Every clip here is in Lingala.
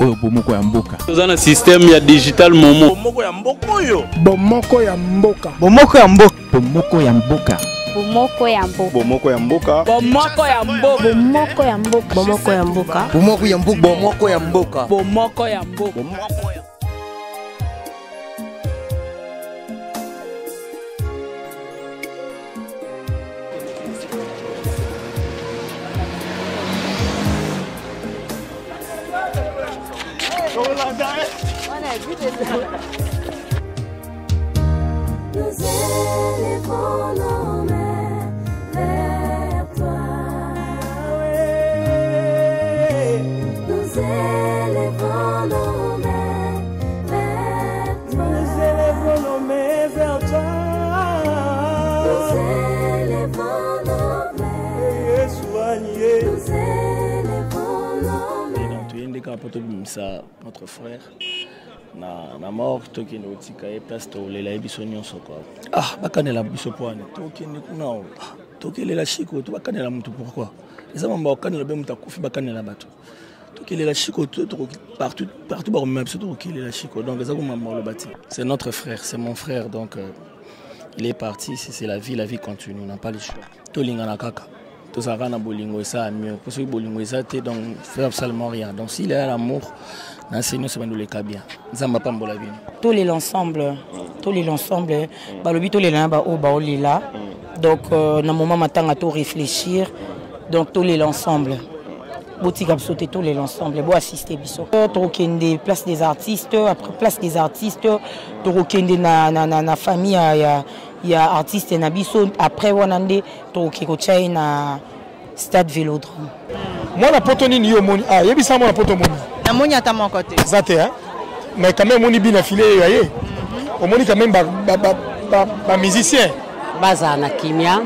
oyo bomoko ya mboka. Tozana système ya digital momo. Bomoko ya mboka yo. Bomoko ya mboka. Bomoko ya mboka. Bomoko ya mboka. Bomoko ya mboka. Bomoko ya mboka. Bomoko ya mboka. Bomoko ya mboka. Bomoko ya mboka. Bomoko ya mboka. Bomoko ya mboka. Bomoko ya mboka. Nous élevons nos mains vers toi. Nous élevons nos mains vers toi. Nous élevons nos mains vers toi. Nous élevons nos mains. Nous élevons nos mains. Donc tu es indiqué à notre frère. Na mort toki no tika e place to lela biso nyonso quoi. Ah bakanela biso poane toki ni kuna toki lela chiko to bakanela mutu pourquoi eza mamba bakanela be mutu akufi bakanela bato toki lela chiko to partout ba même biso toki lela chiko donc eza ko mamba lo bati. C'est notre frère, c'est mon frère donc il est parti, c'est la vie continue, on n'a pas le choix. To lingana kaka to saka na bolingo ça mieux parce que bolingo ça te donc faire absolument rien. Donc s'il a l'amour tous les l'ensemble balobi tous les là ba o ba o lila donc na moment matanga to réfléchir donc tous les l'ensemble boutique absolument tous les l'ensemble bo assister biso to kende place des artistes après place des artistes to kende na famille ya artiste na biso après wanande to kiko chai na stade Vélodrome moi na poto nini yo moni ah yebisa moi na poto moni na moni ata mon côté zate hein mais quand même moni bina filé yé au moni quand même ba musicien baza na kimia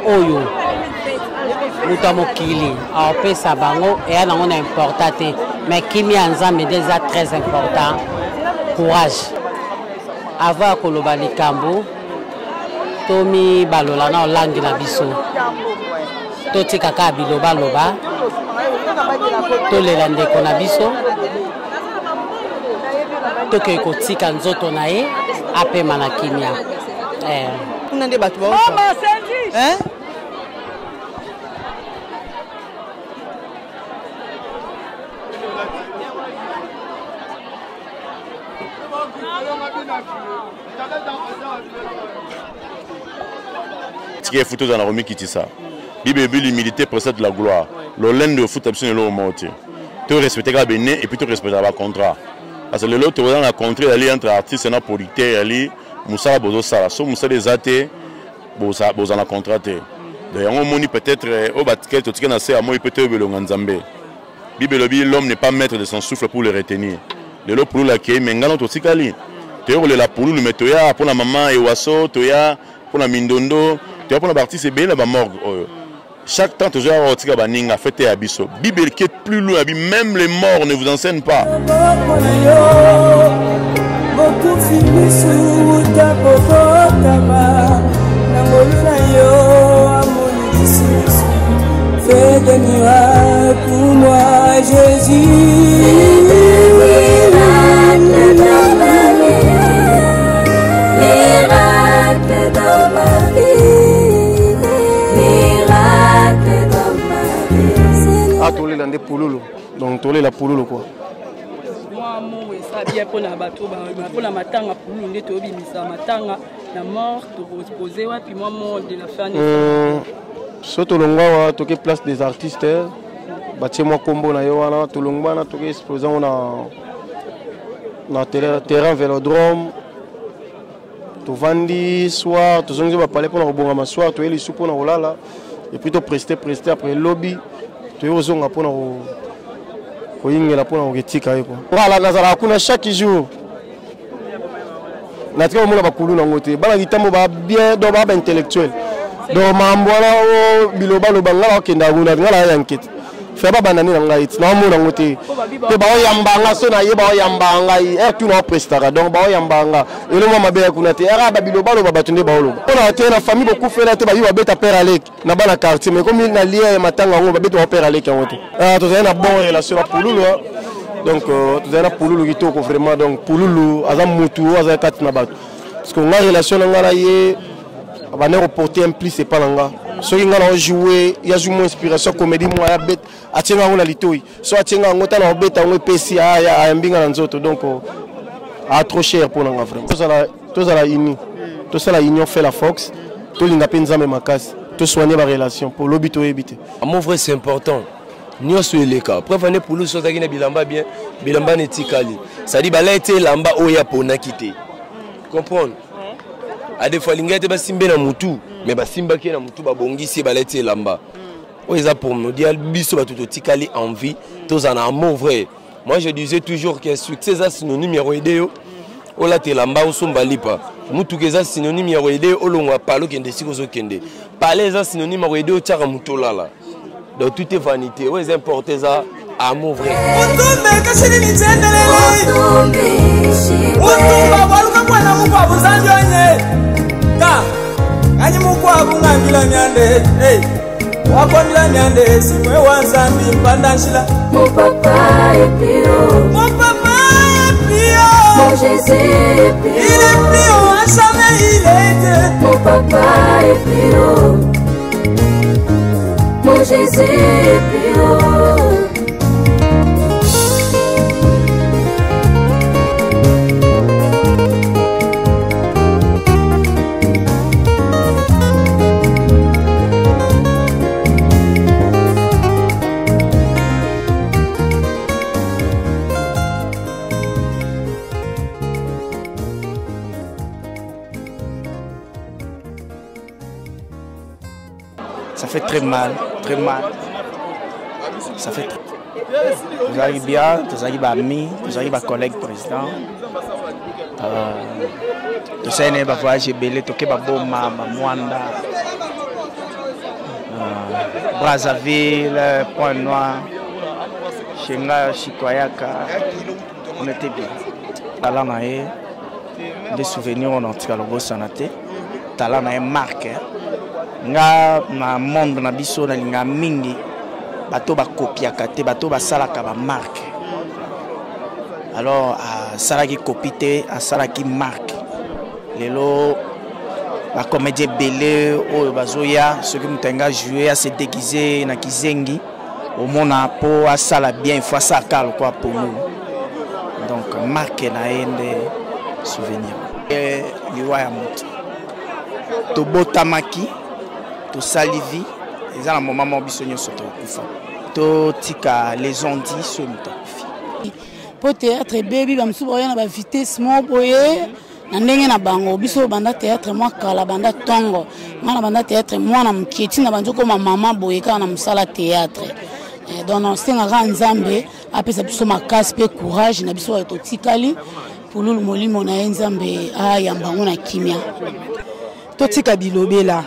oyo muta mokili a pesa bango et ya nango na importante mais kimia nzambe déjà très important courage avant koloba likambo tomi balola na langi na biso totika ka biloba loba tolela ndeko na biso toke kotika nzoto na ye apema na kimia kuna nde bato ba hein Ticket photo dans la remise qui dit ça. Bible l'humilité précède la gloire. L'olène de foot absolument le mot. Tu respectes la béné et puis tu respectes le contrat. Parce que l'autre dans la contrat d'aller entre artistes et politique aller Moussa Bozo Sala. So Moussa des athées Boza la contraté. D'ailleurs on moni peut-être au basket tout ce qu'on a fait à moi peut-être le Nganzambe. Bible l'homme n'est pas maître de son souffle pour le retenir. Le lot pour la qui mais ngalo to tikali. Tu es la pour le metoya pour la maman et waso toya pour la mindondo tu as pour la partie c'est bien la morgue. Chaque temps, toujours avoir tika baninga fêté à biso. Bible qui est plus loin, même les morts ne vous enseignent pas. Fais des miracles pour moi, Jésus. Miracle dans ma vie. Miracle dans ma vie. Ah, tolé la pouloulou. Donc tolé la pouloulou quoi. moi moi ça bien pour na bato pour la matanga pour nous ndeto obimisa matanga na mort to reposer ouais puis moi de la fin Soto longwa toke place des artistes batie moi combo na yo wana to longwa na toke explosion na terrain Vélodrome to vandi soir to zongi ba parler pour na bonga ma soir to eli sou pour na rolala et puis to prester après lobby to yo zonga pour na ko yingela pour na ketika yiko voilà nazala kuna chaque jour na tika mo na bakulu na ngote bala kitambo ba bien do ba intellectuel do mambona o biloba lo bangala okenda nguna ngala ya enquête Fais pas banane dans ngaït. Non mon angoté. Te ba yambanga so na ye ba yambanga. Tu no prestara donc ba yambanga. Et le mama be kunate. Era babilo balo babatunde ba olo. On a na famille beaucoup fait là te ba yo beta père Alec na bana quartier mais comme na lié matanga ngo ba beta père Alec angoté. Ah to na bonne relation à Pouloulou. Donc tu as Pouloulou qui toko vraiment donc Pouloulou azam mutu azam kat na bato. Parce que on a relation ngala ye ba ne reporter un plus c'est pas langa. So qui ngala jouer il y a joué inspiration comédie moi ya bête atenga ngona litoi. So atenga ngota na bête ngo pesi ya mbinga na nzoto donc a trop cher pour nga vraiment. Tous à la uni. Tous à la union fait la Fox. Tout l'inga penza me makasi. Tout soigner ma relation pour l'obito éviter. Mon frère c'est important. Nous sommes les cas. Prévenez pour nous sur la bilamba bien, bilamba netikali. Ça dit bah là était lamba oya pour na quitter. Comprendre? A des fois l'inga était ba simbe na mutu, mais ba simba qui na mutu ba bongi si ba là était lamba. Oya pour nous dire biso ba tout tikali envie, tous en amour vrai. Moi je disais toujours que succès c'est synonyme ya roideo. Ola te lamba usumba lipa. Mutu keza synonyme ya roideo olongwa palo kende siko zo kende. Parler ça synonyme ya roideo tchaka mutu lala. Donc tout est vanité, ouais, importer ça à amour vrai. Mon papa est pio. Mon papa est pio. Mon Jésus est pio. Il est pio, à jamais il est Dieu. Mon papa est pio. Mon Jésus est pio. Ça fait très mal, très mal. Ça fait très... Vous avez bien, vous avez amis, vous avez collègues président. Vous avez voyagé belé, vous avez Boma, Mwanda, Brazzaville, Point Noir, Chenga, Chikoyaka. On était bien. Talent des souvenirs on a tiré le beau sanaté. Talent a marqué. Nga na monde na biso na linga mingi bato ba copiaka te bato ba salaka ba marque. Alors salaki copie a salaki marque. Lelo ba comédie belé o bazoya ceux qui mutenga jouer à se déguiser na kizengi au mona po a sala bien il faut ça cal quoi pour nous. Donc marque na ende souvenir. Et liwa ya moto. To botamaki to salivi ils ont un moment où ils sont to tika les ont dit ce muta pour théâtre baby bamsu boya na vitesse mo boye na ndenge na bango biso banda théâtre moi kala banda tongo na banda théâtre moi na mkieti na banjo ko mama boye kana musala théâtre donc on senga nzambe apesa biso makasi pe courage na biso to tikali pour lulu molimo na nzambe ayambango na kimia to tika bilobela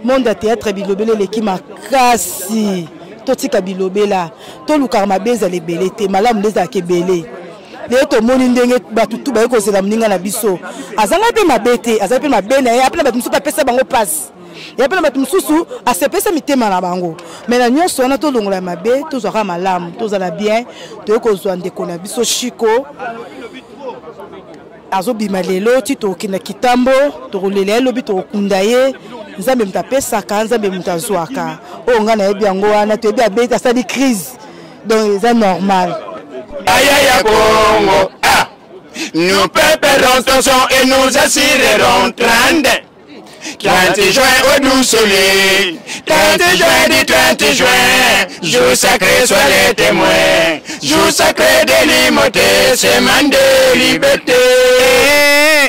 monde à théâtre bilobela leki makasi totika bilobela to lukarma beza le belete malamu leza ke belé le to moni ndenge batutu ba ko zela mninga na biso azanga pe mabete azanga pe mabena ya pe batu musu pa pesa bango passe ya pe batu mususu a se pesa mitema na bango mais na nyonso na to longola mabe to zaka malamu to zala bien to ko zo ndeko na biso chiko azobima lelo ti tokina kitambo tokolela lobi tokundaye nzambe mutapesaka nzambe mutazwaka o nga na yebi yango wana to yebi abeta sali crise donc c'est normal. Aïe Congo, nous préparons tension et nous assurerons 30 juin au doux soleil, 30 juin du 30 juin, jour sacré soit les témoins, jour sacré de l'immoté, semaine de liberté,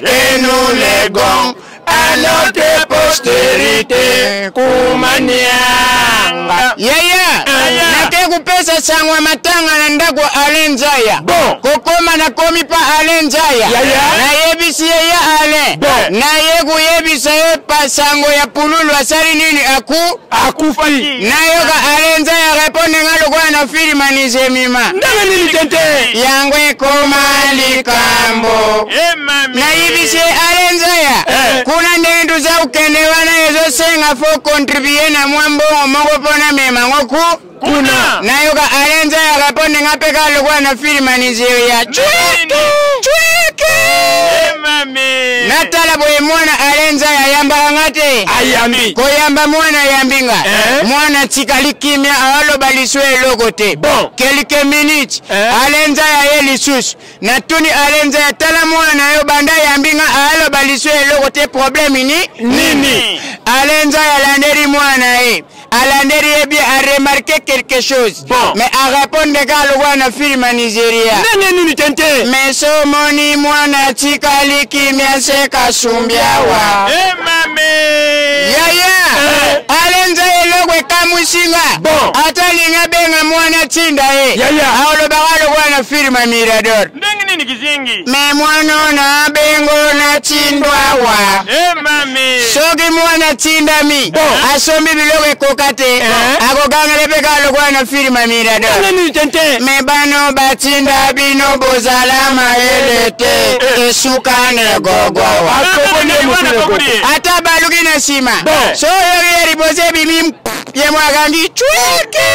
et nous légons à notre postérité, Koumanianga. Nate pesa sangwa matanga na ndako Alenzaya. Kokoma na komi pa Alenzaya. Na yebisi ya ale. Na yegu yebisa ye pa sango ya pululu asari nini akufi. Na yoga Alenzaya reponde ngalo kwa na firma nizemima. Ndanga nini tente? Yangwe koma likambo. Na yebisi Alenzaya. Kuna ndendu za ukendewana yezo senga fo contribuye na mwambo moko pona mema ngoku. Kuna na yoga Alenza ya raponde ngapeka lokwa na firma nizeo ya chweke natala boye mwana Alenza ya yamba ngate ayambi ko yamba mwana yambinga mwana tikali kimya alo baliswe logote quelques minutes Alenza ya yelisusu na tuni Alenza ya tala mwana yo banda yambinga alo baliswe logote problème nini Alenza ya landeri mwana Alanderi ebi a remarqué quelque chose. Mais a répondre à la firme Nigeria. Mais so moni mwana tikali kimya seka sumbiawa. Yaya. Alenza elogwe kamusinga. Atalinga benga mwana tinda Aolo bagalo wana firme Mirador. Mais mwana na bengo na tindwawa. Sogi mwana tinda mi. Asombi bilogwe kokate. Akoganga lepeka lokwa na firma Mirador. Me bano batinda bino bozalama elete. Esukane gogowa. Ata balugi na sima. So yori boze bimi yemwagangi chweke.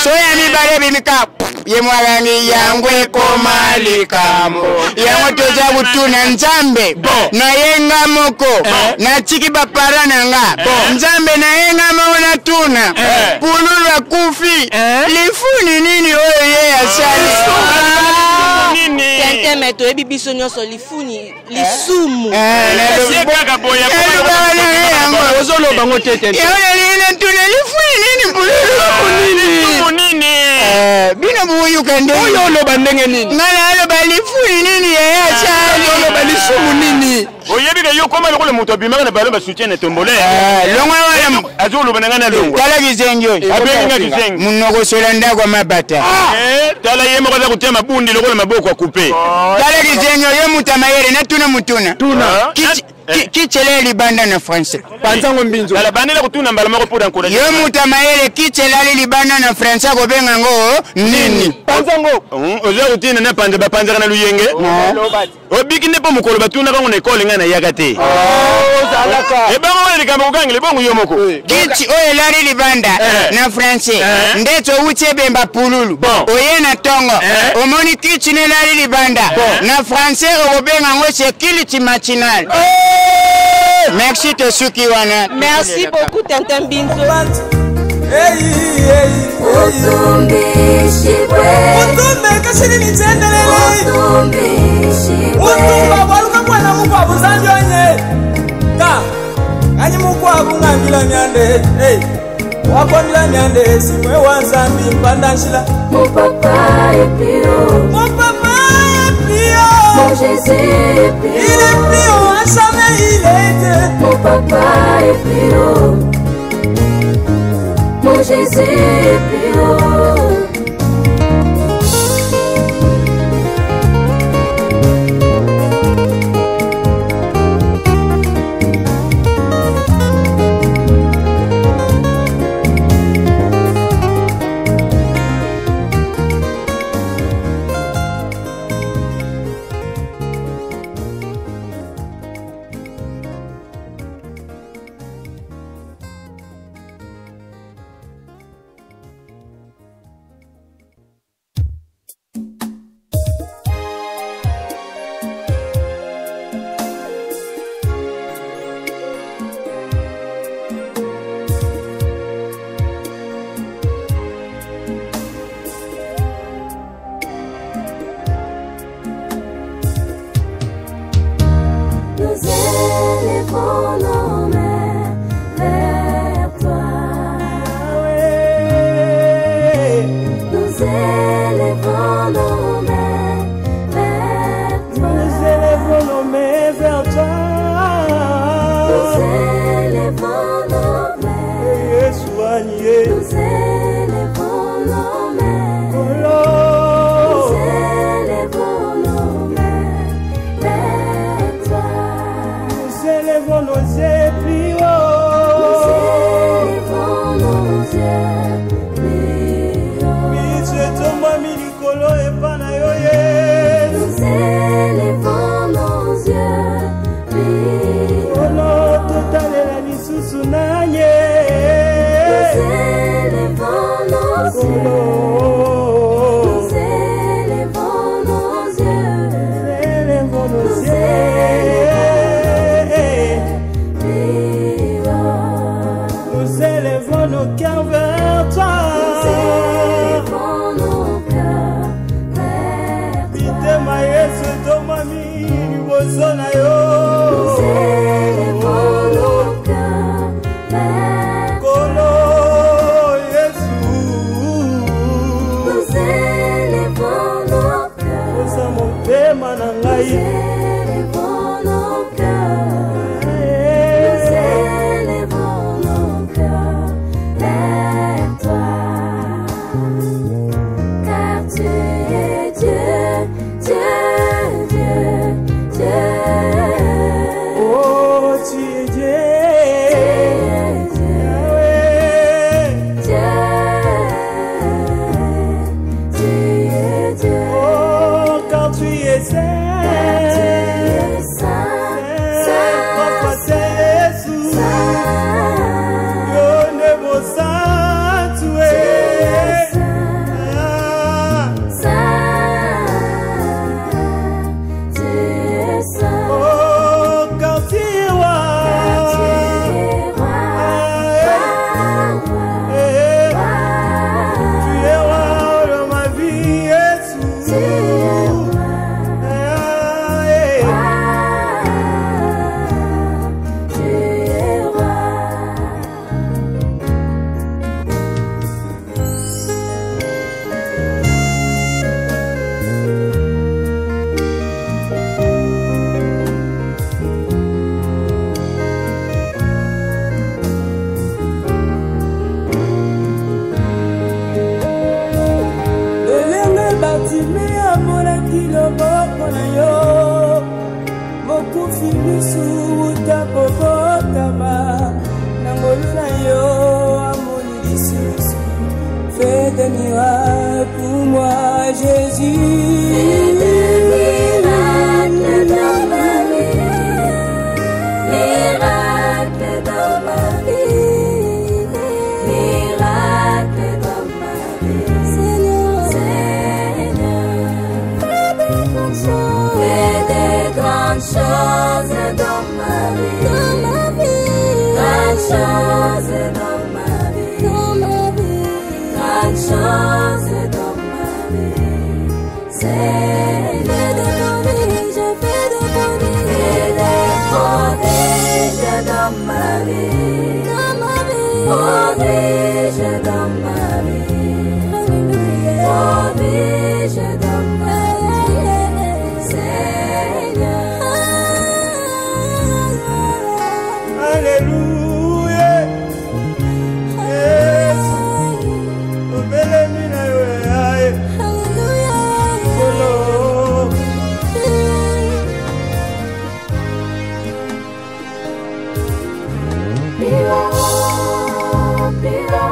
So yami bale bimi kap. Yemwagangi yangwe komali kambo. Yango toja butuna nzambe. Na yenga moko. Na chiki bapara nanga. Nzambe na yenga maona tuna. Pululwa kufi. Lifuni nini oye asali. Tente meto ebi biso nyoso lifuni lisumu. Sieka boya kwa ozolo bango tete. Yole tuna lifuni nini pululu nini. Bino buyu kande. Oyo lo bandenge nini. Ngala lo balifuni nini ya asali. Lo balisumu nini. Oyebi ke yo koma lokole moto bimaka na balo ba soutien tombole. Longwa wala azolo bananga na longo. Tala kizenjo. Abenga kizengo. Munoko solanda kwa mabata. Tala yemo kwa kutema bundi lokole maboko kwa kupe. Tala kizenjo yo mutamayere na tuna mutuna. Tuna. Kichele libanda na français. Panzango mbinzo. La bandela kutuna mbala mako pour encourager. Yo mutamayere kichele libanda na français ko benga ngo nini? Panzango. Ozo kutina na pande ba panzaka na luyenge. Obiki ne po mukolo batuna bango na école ngana yakate. Zalaka. E bango wale kama ugangi bongo yo moko. Kichi oye lari libanda na français. Ndeto uche bemba pululu. Oye na tongo. Omoni kichi ne lari libanda na français ko benga ngo c'est kiliti machinal. Merci to suki wana. Merci beaucoup Tintin Binzo. Otumbi shibwe. Otumbe kashini nitendelele. Otumbi shibwe. Otumba waluka mwana mukwa buzanjonye. Ka. Kanyi mukwa bungambila myande. Wakwambila myande simwe wanzambi mpandanshila. Mon papa est plus haut. Mon papa est plus haut. Mon Jésus est plus haut. Il est plus haut, à jamais il est Dieu. Mon papa est plus haut. Mon Jésus est plus haut. élevons nos yeux. Nous élevons nos yeux. Nous élevons. Nous élevons nos cœurs vers toi. Nous élevons nos cœurs vers toi. Bitema Yesu tomami liboso na yo. Nous élevons nos cœurs vers toi. Kolo Yesu. Nous élevons nos cœurs. Osa motema na ngai. Nous élevons nos cœurs. Nous élevons nos cœurs vers toi. Car tu es Dieu, Dieu, Dieu, Dieu. Oh, tu es Dieu. Fais des miracles pour moi, Jésus. Fais des miracles dans ma vie. Miracles dans ma vie. Miracles dans ma vie. Seigneur, Seigneur. Fais des grandes choses dans ma vie. Dans ma vie. Grandes choses dans ma vie. Dans ma vie. Grandes choses dans ma vie. Seigneur, des prodiges, fais des prodiges. Fais des prodiges dans ma vie. Dans ma vie. Prodiges dans ma vie. Prodiges dans ma vie. Seigneur. Alléluia. Yes. Obelemina yo yae. Solo. Pira, pira,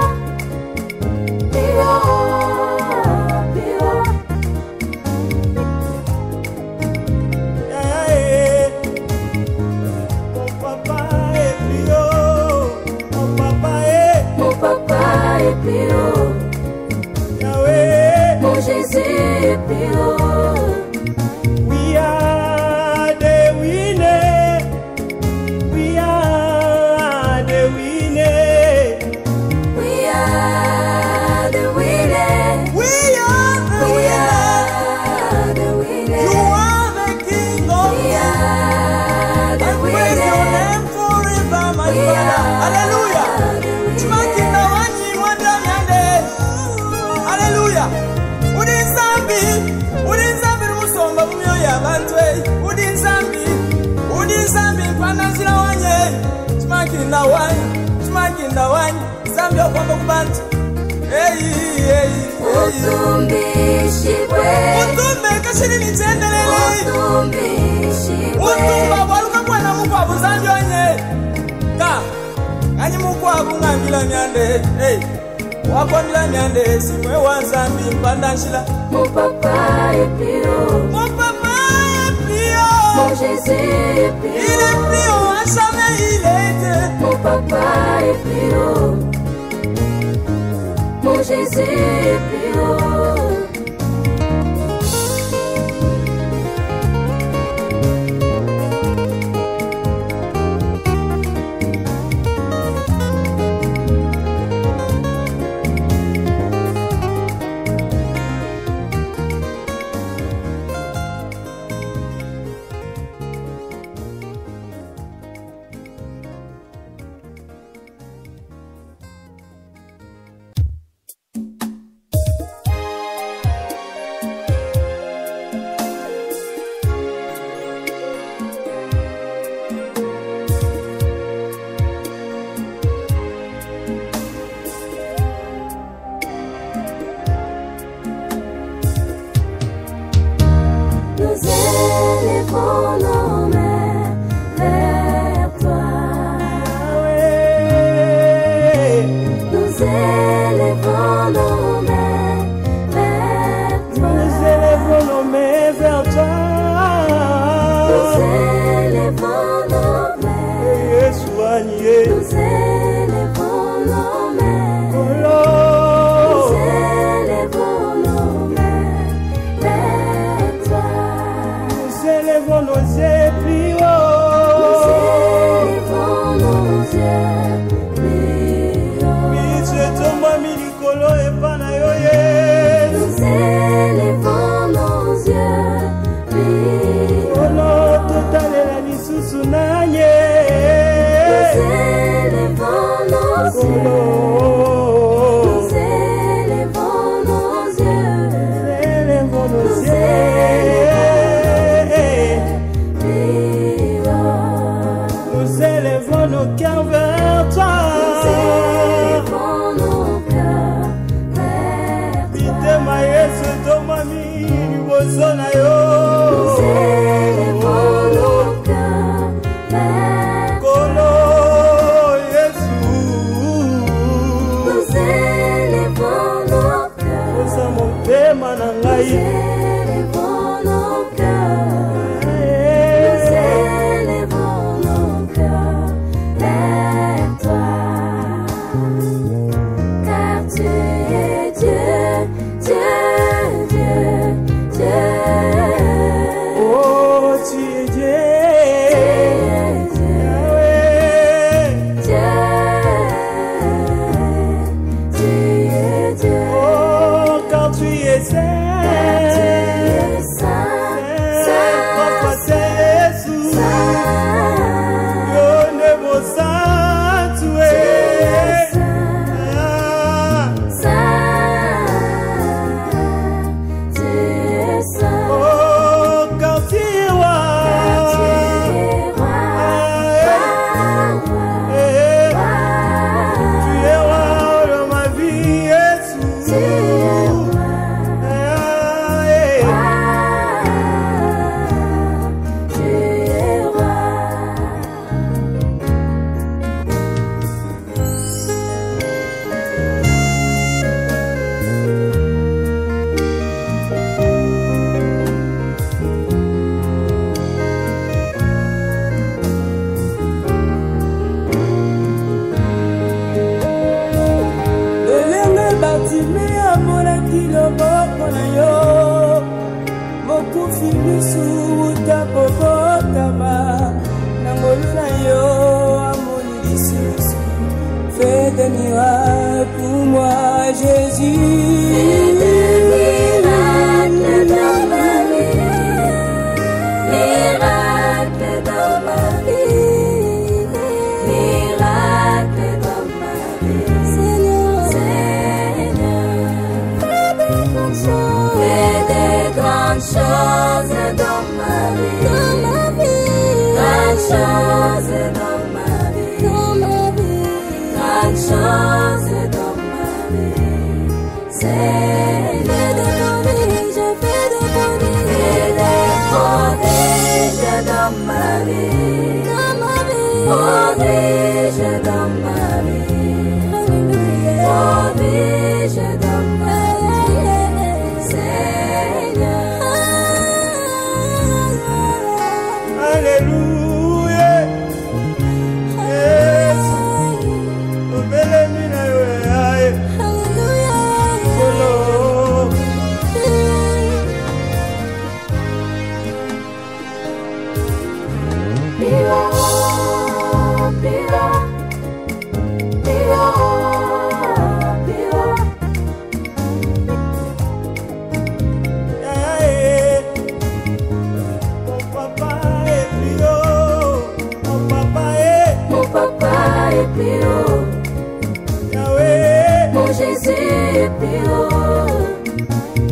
pira, pira. Mon papa est plus haut. Mon papa est. Mon papa est plus haut. Yahweh. Mon Jésus est plus haut. We are the winners. We are the winners. We are the winners. We are the We winners. are the winners. You are the King of We are the I praise your winners. name forever, my We Father. are Hallelujah. the winners. Chimakinda wanyi wanda nyande. Hallelujah. Udinzambi musomba mumyo yabantwe. Udinzambi mpanazira wanye. Chimakinda wanyi zambi okwamba kubantu. Hey. Utumbishibwe. Utumbe kashiri nitendelele. Utumbishibwe. Utumba waluka bwana mukwabu zambi onye. Ka. Kanyi mukwabu ngambila myande. Hey. Wakwambila myande simwe wanzambi mpandanshila. Mon papa est plus haut. Mon papa est plus haut. Mon Jésus est plus haut. Il est plus haut, à jamais il est Dieu. Mon papa est plus haut. Jésus plus haut.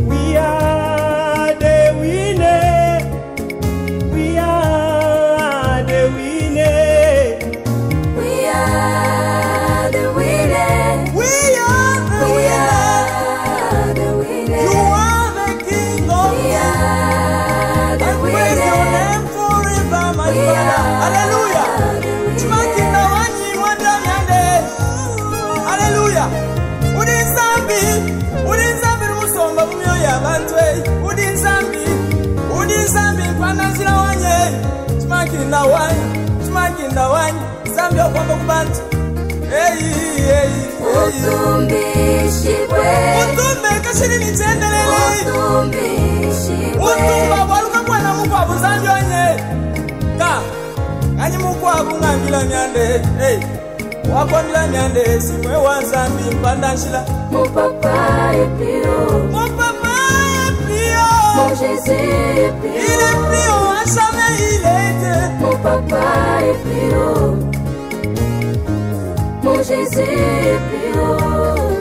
We are the winner. We are the winner. We are the winner. We are the We winner. are the winner. You are the king of We kings. are the I praise your winner. name forever, my We Father. are Hallelujah. the winner. Chimakinda wanyi mwanda myande. Hallelujah. Udi nzambi rumusomba mumyo ya bantwe. Udi nzambi mpanazira wanye. Chimakinda wanyi, nzambi okwamba kubantu. Utumbishibwe. Utumbe kashiri nichendelele. Utumbishibwe. Utumba waluka mwana mukwabu nzambi onye. Ka, kanyi mukwabu ngambila myande. Wakondila myande simwe wa nzambi mpandanshila. Mon papa est plus haut. Mon papa est plus Mon haut. Jésus est plus haut. Il est plus haut, à jamais il est Dieu. Mon papa est plus haut. Mon Jésus est plus haut.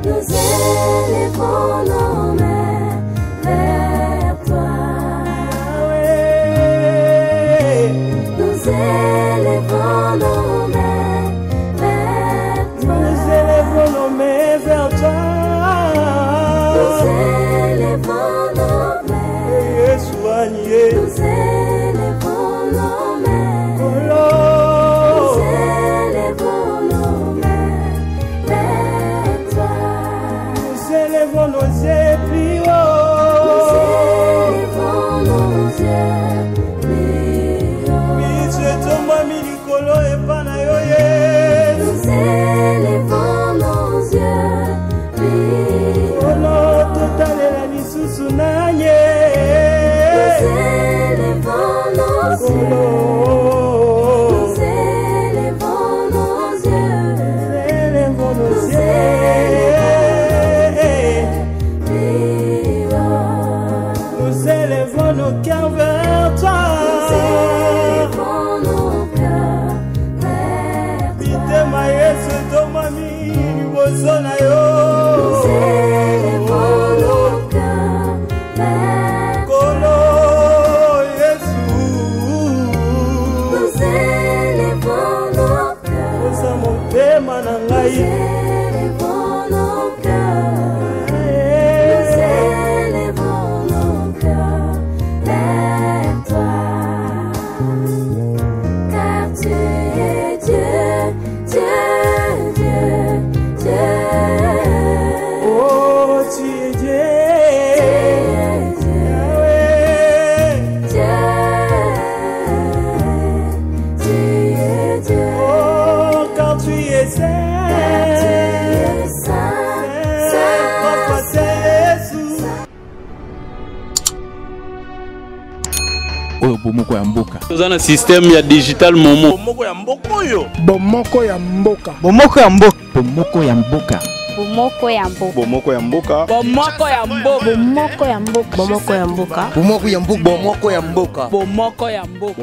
Nous élevons nos mains vers toi. Nous élevons nos mains vers toi. Nous élevons nos mains vers toi. Nous élevons nos mains. Soigné. Nous élevons nos mains. Oh, Nous élevons nos mains vers toi. nous élevons nos yeux plus Nous haut. élevons nos yeux plus haut. Biso tomba milikolo epana yo Yesu. Nous élevons nos yeux plus haut. Ono totalela lisusu na ye. Nous élevons nos yeux. Oh, Nous élevons nos yeux. élevons nos Nous yeux. plus haut. Nous élevons nos cœurs vers toi. Nous élevons nos cœurs vers toi. Bitema Yesu tomami liboso na Nous yo. élevons nos cœurs vers toi. Kolo Yesu. Nous élevons nos cœurs. Osa motema na Nous ngai. élevons nos cœurs. Nous élevons nos cœurs vers toi. Car tu es Dieu, Dieu, Dieu, Dieu. Oh, tu es Dieu. Yahweh. Tu es Dieu. Oh, car tu es saint. Papa, c'est Yesu. oyo bomoko ya mboka toza na système ya digital momo Bomoko ya mboko oyo. Bomoko ya mboka. Bomoko ya mboka. Bomoko ya mboka. Bomoko ya mboka. Bomoko ya mboka. Bomoko ya mboka. Bomoko ya mboka. Bomoko ya mboka. Bomoko ya mboka. Bomoko ya mboka. Bomoko ya mboka.